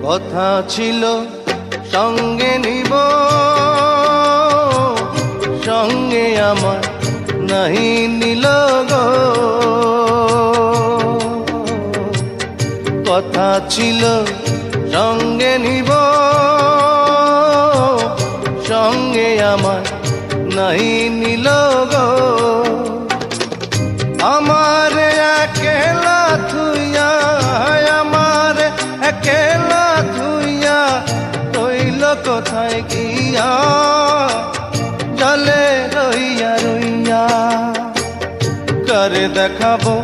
কথা ছিল সঙ্গে নিব, সঙ্গে আমার নাহি নিল গো। কথা ছিল সঙ্গে নিব, সঙ্গে আমার নাহি নিল গো। আমার একেলা থুইয়া, আমার একেলা থুইয়া রইল কোথায় গিয়া, জলে রইয়া রইয়া। কারে দেখাবো